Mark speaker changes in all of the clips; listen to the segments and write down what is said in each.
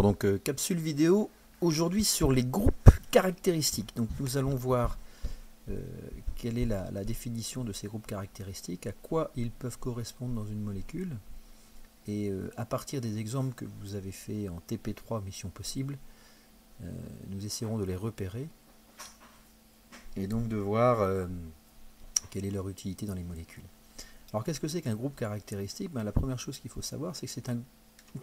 Speaker 1: Donc capsule vidéo aujourd'hui sur les groupes caractéristiques. Donc nous allons voir quelle est la définition de ces groupes caractéristiques, à quoi ils peuvent correspondre dans une molécule, et à partir des exemples que vous avez fait en TP3 Mission Possible, nous essaierons de les repérer et donc de voir quelle est leur utilité dans les molécules. Alors qu'est-ce que c'est qu'un groupe caractéristique? La première chose qu'il faut savoir, c'est que c'est une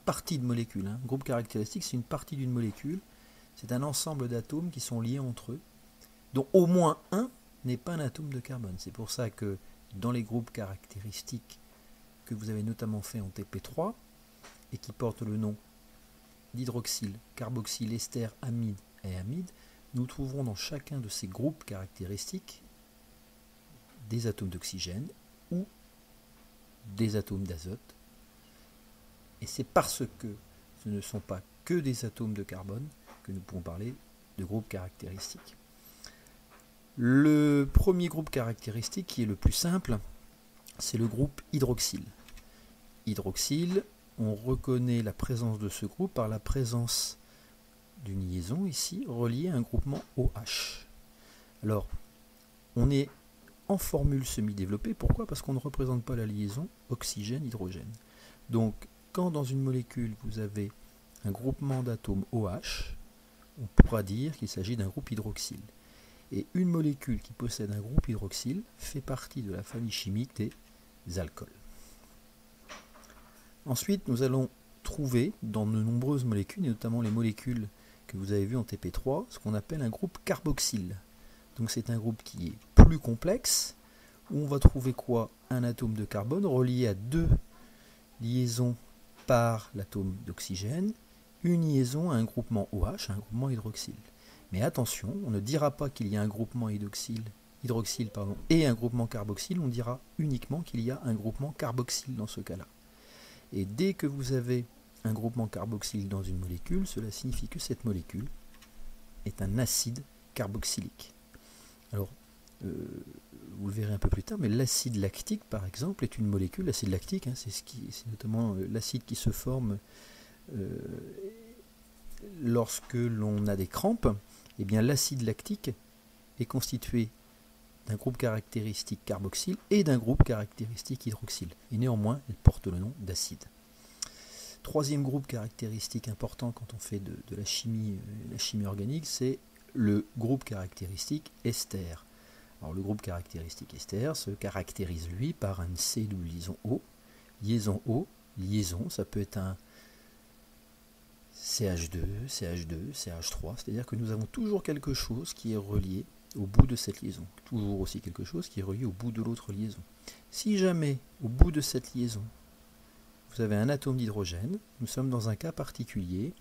Speaker 1: partie de molécule. Un groupe caractéristique, c'est une partie d'une molécule. C'est un ensemble d'atomes qui sont liés entre eux, dont au moins un n'est pas un atome de carbone. C'est pour ça que dans les groupes caractéristiques que vous avez notamment fait en TP3 et qui portent le nom d'hydroxyle, carboxyle, ester, amide et amide, nous trouverons dans chacun de ces groupes caractéristiques des atomes d'oxygène ou des atomes d'azote. Et c'est parce que ce ne sont pas que des atomes de carbone que nous pouvons parler de groupe caractéristique. Le premier groupe caractéristique, qui est le plus simple, c'est le groupe hydroxyle. Hydroxyle, on reconnaît la présence de ce groupe par la présence d'une liaison ici reliée à un groupement OH. Alors, on est en formule semi-développée. Pourquoi? Parce qu'on ne représente pas la liaison oxygène-hydrogène. Donc, quand dans une molécule vous avez un groupement d'atomes OH, on pourra dire qu'il s'agit d'un groupe hydroxyle. Et une molécule qui possède un groupe hydroxyle fait partie de la famille chimique des alcools. Ensuite, nous allons trouver dans de nombreuses molécules, et notamment les molécules que vous avez vues en TP3, ce qu'on appelle un groupe carboxyle. Donc c'est un groupe qui est plus complexe, où on va trouver quoi? Un atome de carbone relié à deux liaisons par l'atome d'oxygène, une liaison à un groupement OH, un groupement hydroxyle. Mais attention, on ne dira pas qu'il y a un groupement hydroxyle et un groupement carboxyle, on dira uniquement qu'il y a un groupement carboxyle dans ce cas-là. Et dès que vous avez un groupement carboxyle dans une molécule, cela signifie que cette molécule est un acide carboxylique. Alors, vous le verrez un peu plus tard, mais l'acide lactique, par exemple, est une molécule. L'acide lactique, c'est notamment l'acide qui se forme lorsque l'on a des crampes. Eh bien, l'acide lactique est constitué d'un groupe caractéristique carboxyle et d'un groupe caractéristique hydroxyle. Et néanmoins, il porte le nom d'acide. Troisième groupe caractéristique important quand on fait de la chimie organique, c'est le groupe caractéristique ester. Alors, le groupe caractéristique ester se caractérise, lui, par un C double liaison O. Liaison O, liaison, ça peut être un CH2, CH2, CH3, c'est-à-dire que nous avons toujours quelque chose qui est relié au bout de cette liaison. Toujours aussi quelque chose qui est relié au bout de l'autre liaison. Si jamais, au bout de cette liaison, vous avez un atome d'hydrogène, nous sommes dans un cas particulier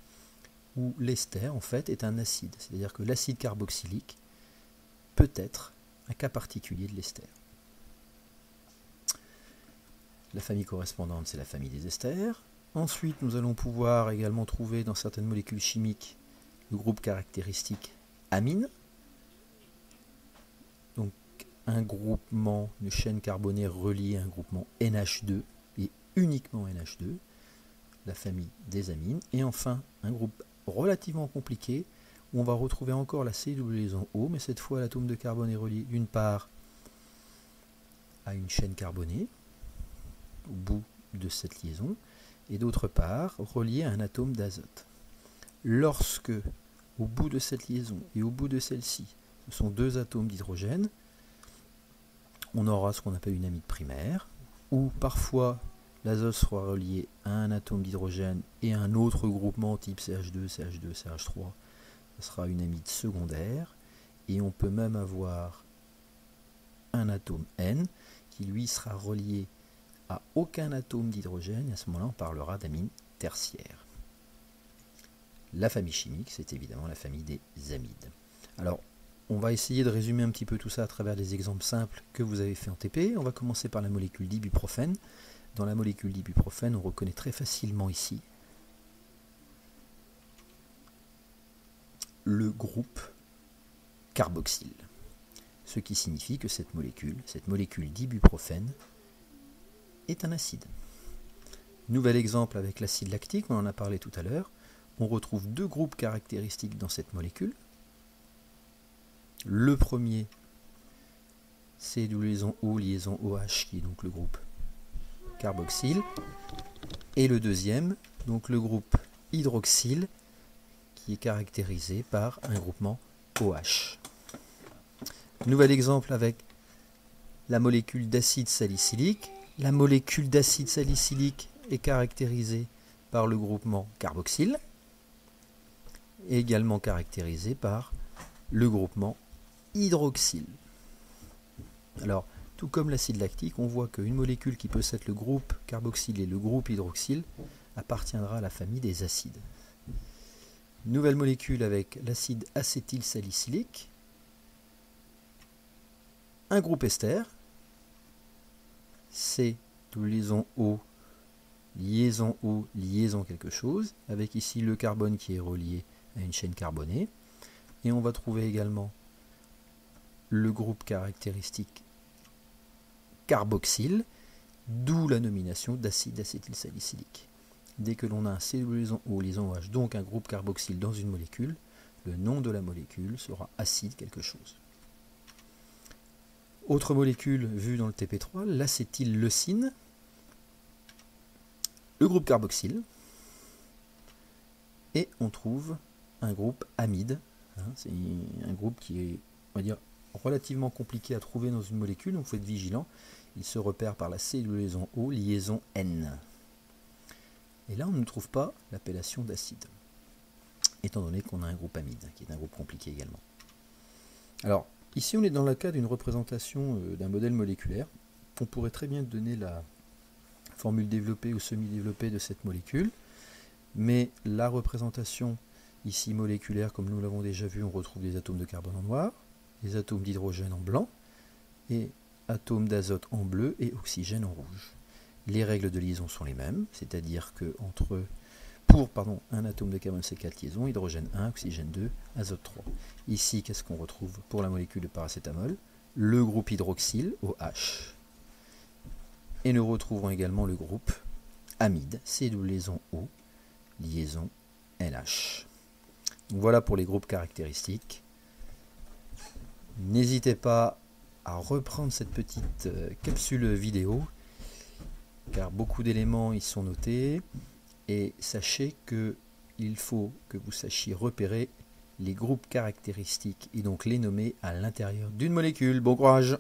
Speaker 1: où l'ester, en fait, est un acide. C'est-à-dire que l'acide carboxylique peut être un cas particulier de l'ester. La famille correspondante, c'est la famille des esters. Ensuite, nous allons pouvoir également trouver dans certaines molécules chimiques le groupe caractéristique amine. Donc, un groupement, une chaîne carbonée reliée à un groupement NH2 et uniquement NH2, la famille des amines. Et enfin, un groupe relativement compliqué où on va retrouver encore la C double liaison O, mais cette fois l'atome de carbone est relié d'une part à une chaîne carbonée au bout de cette liaison et d'autre part relié à un atome d'azote. Lorsque au bout de cette liaison et au bout de celle-ci, ce sont deux atomes d'hydrogène, on aura ce qu'on appelle une amide primaire, où parfois l'azote sera relié à un atome d'hydrogène et à un autre groupement type CH2, CH2, CH3, ce sera une amide secondaire, et on peut même avoir un atome N qui lui sera relié à aucun atome d'hydrogène, et à ce moment-là on parlera d'amine tertiaire. La famille chimique, c'est évidemment la famille des amides. Alors, on va essayer de résumer un petit peu tout ça à travers des exemples simples que vous avez fait en TP. On va commencer par la molécule d'ibuprofène. Dans la molécule d'ibuprofène, on reconnaît très facilement ici le groupe carboxyle. Ce qui signifie que cette molécule d'ibuprofène, est un acide. Nouvel exemple avec l'acide lactique, on en a parlé tout à l'heure. on retrouve deux groupes caractéristiques dans cette molécule. Le premier, c'est liaison O, liaison OH, qui est donc le groupe carboxyle. Et le deuxième, donc le groupe hydroxyle, qui est caractérisé par un groupement OH. Nouvel exemple avec la molécule d'acide salicylique. La molécule d'acide salicylique est caractérisée par le groupement carboxyle, et également caractérisée par le groupement hydroxyle. Alors, tout comme l'acide lactique, on voit qu'une molécule qui possède le groupe carboxyle et le groupe hydroxyle appartiendra à la famille des acides. Nouvelle molécule avec l'acide acétylsalicylique, un groupe ester, C, liaison O, liaison quelque chose, avec ici le carbone qui est relié à une chaîne carbonée. Et on va trouver également le groupe caractéristique carboxyle, d'où la nomination d'acide acétylsalicylique. Dès que l'on a un C liaison O, liaison OH, donc un groupe carboxyle dans une molécule, le nom de la molécule sera acide quelque chose. Autre molécule vue dans le TP3, l'acétylleucine, le groupe carboxyle, et on trouve un groupe amide. C'est un groupe qui est, on va dire, relativement compliqué à trouver dans une molécule, donc il faut être vigilant. Il se repère par la C liaison O, liaison N. Et là, on ne trouve pas l'appellation d'acide, étant donné qu'on a un groupe amide, qui est un groupe compliqué également. Alors, ici, on est dans le cas d'une représentation d'un modèle moléculaire. On pourrait très bien donner la formule développée ou semi-développée de cette molécule, mais la représentation ici moléculaire, comme nous l'avons déjà vu, on retrouve des atomes de carbone en noir, des atomes d'hydrogène en blanc, et atomes d'azote en bleu et oxygène en rouge. Les règles de liaison sont les mêmes, c'est-à-dire que pour un atome de carbone, c'est 4 liaisons, hydrogène 1, oxygène 2, azote 3. Ici, qu'est-ce qu'on retrouve pour la molécule de paracétamol? Le groupe hydroxyle, OH. Et nous retrouvons également le groupe amide, C liaison O, liaison LH. Voilà pour les groupes caractéristiques. N'hésitez pas à reprendre cette petite capsule vidéo, car beaucoup d'éléments y sont notés. Et sachez qu'il faut que vous sachiez repérer les groupes caractéristiques et donc les nommer à l'intérieur d'une molécule. Bon courage!